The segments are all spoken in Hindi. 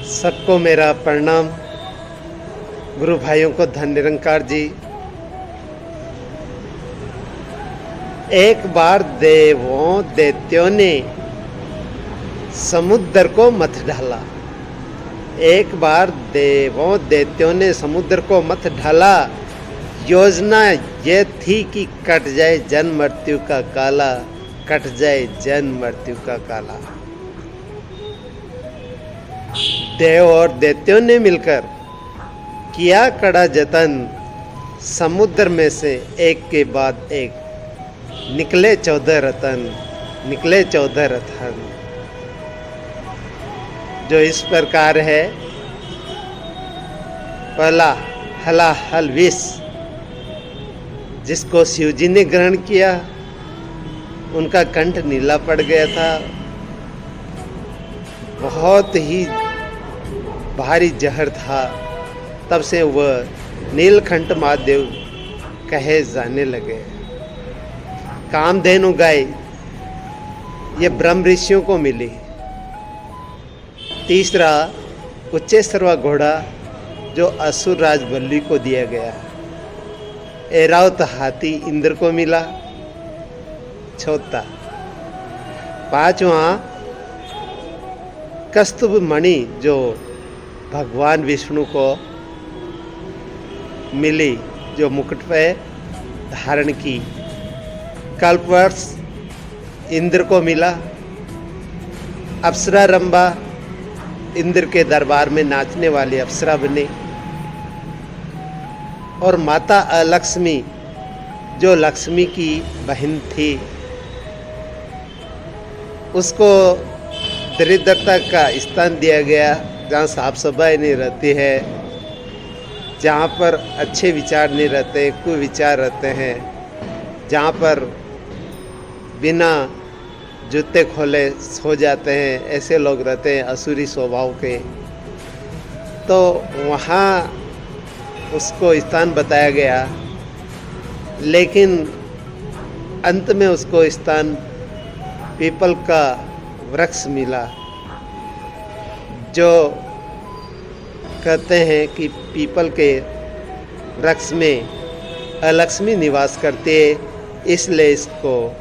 सबको मेरा प्रणाम। गुरु भाइयों को धन निरंकार जी। एक बार देवों दैत्यों ने समुद्र को मथ ढाला। एक बार देवों दैत्यों ने समुद्र को मथ ढाला। योजना ये थी कि कट जाए जन्म मृत्यु का काला, कट जाए जन्म मृत्यु का काला। देव और दैत्यों ने मिलकर किया कड़ा जतन। समुद्र में से एक के बाद एक निकले 14 रतन, निकले 14 रतन। जो इस प्रकार है। पहला हलाहल विष, जिसको शिव जी ने ग्रहण किया, उनका कंठ नीला पड़ गया था। बहुत ही भारी जहर था। तब से वह नीलकंठ महादेव कहे जाने लगे। कामधेनु गाय ये ब्रह्म ऋषियों को मिली। तीसरा उच्चेश्वरवा घोड़ा जो असुर राज बल्ली को दिया गया। ऐरावत हाथी इंद्र को मिला। चौथा पांचवा कस्तूभ मणि जो भगवान विष्णु को मिली, जो मुकुट पे धारण की। कल्पवृक्ष इंद्र को मिला। अप्सरा रंभा इंद्र के दरबार में नाचने वाली अप्सरा बनी। और माता अलक्ष्मी जो लक्ष्मी की बहन थी, उसको दरिद्रता का स्थान दिया गया, जहाँ साफ सफाई नहीं रहती है, जहाँ पर अच्छे विचार नहीं रहते, कुविचार रहते हैं, जहाँ पर बिना जूते खोले सो जाते हैं, ऐसे लोग रहते हैं असुरी स्वभाव के। तो वहाँ उसको स्थान बताया गया, लेकिन अंत में उसको स्थान पीपल का वृक्ष मिला। जो कहते हैं कि पीपल के वृक्ष में अलक्ष्मी निवास करती है, इसलिए इसको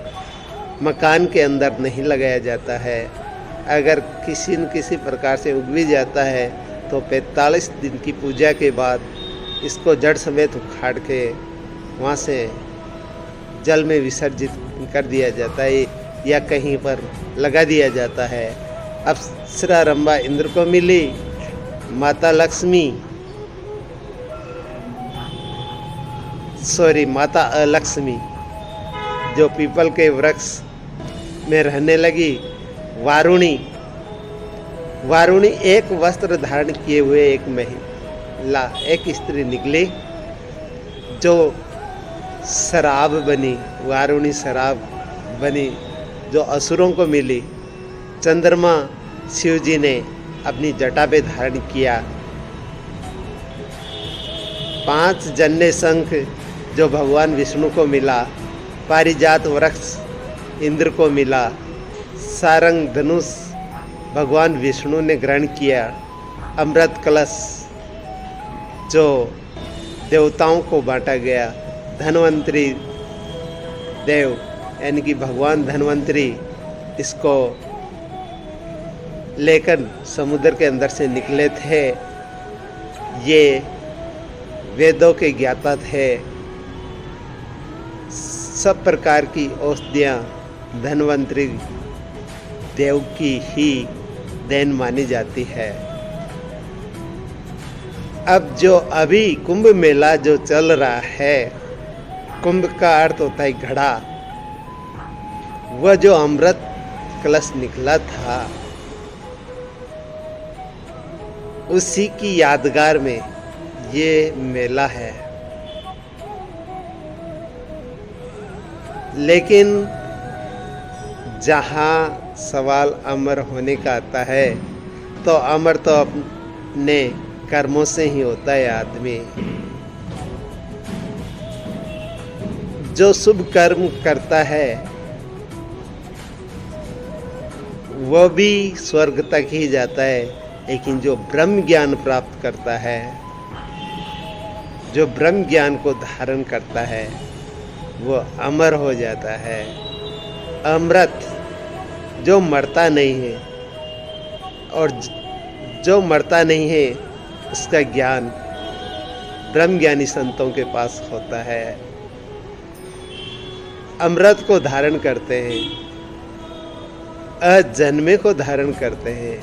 मकान के अंदर नहीं लगाया जाता है। अगर किसी न किसी प्रकार से उग भी जाता है तो 45 दिन की पूजा के बाद इसको जड़ समेत उखाड़ के वहाँ से जल में विसर्जित कर दिया जाता है या कहीं पर लगा दिया जाता है। अप्सरा रंभा इंद्र को मिली। माता अलक्ष्मी जो पीपल के वृक्ष में रहने लगी। वारुणी एक वस्त्र धारण किए हुए एक महिला, एक स्त्री निकली जो शराब बनी। वारुणी शराब बनी जो असुरों को मिली। चंद्रमा शिव जी ने अपनी जटा पे धारण किया। 5 जन्य शंख जो भगवान विष्णु को मिला। पारिजात वृक्ष इंद्र को मिला। सारंग धनुष भगवान विष्णु ने ग्रहण किया। अमृत कलश जो देवताओं को बांटा गया। धन्वंतरी देव यानी कि भगवान धन्वंतरी इसको लेकर समुद्र के अंदर से निकले थे। ये वेदों के ज्ञाता थे। सब प्रकार की औषधियाँ धन्वंतरी देव की ही देन मानी जाती है। अब जो अभी कुंभ मेला जो चल रहा है, कुंभ का अर्थ होता है घड़ा। वह जो अमृत कलश निकला था, उसी की यादगार में ये मेला है। लेकिन जहाँ सवाल अमर होने का आता है, तो अमर तो अपने कर्मों से ही होता है आदमी। जो शुभ कर्म करता है वह भी स्वर्ग तक ही जाता है, लेकिन जो ब्रह्म ज्ञान प्राप्त करता है, जो ब्रह्म ज्ञान को धारण करता है, वो अमर हो जाता है। अमृत जो मरता नहीं है, और जो मरता नहीं है उसका ज्ञान ब्रह्म ज्ञानी संतों के पास होता है। अमृत को धारण करते हैं, अजन्मे को धारण करते हैं,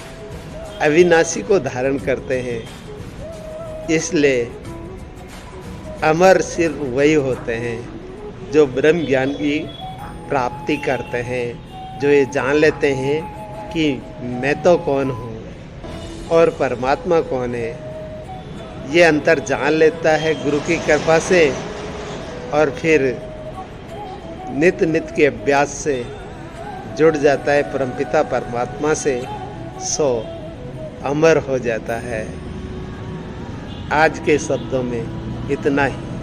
अविनाशी को धारण करते हैं। इसलिए अमर सिर्फ वही होते हैं जो ब्रह्म ज्ञान की प्राप्ति करते हैं, जो ये जान लेते हैं कि मैं तो कौन हूँ और परमात्मा कौन है। ये अंतर जान लेता है गुरु की कृपा से, और फिर नित्य नित्य के अभ्यास से जुड़ जाता है परमपिता परमात्मा से, सो अमर हो जाता है। आज के शब्दों में इतना ही।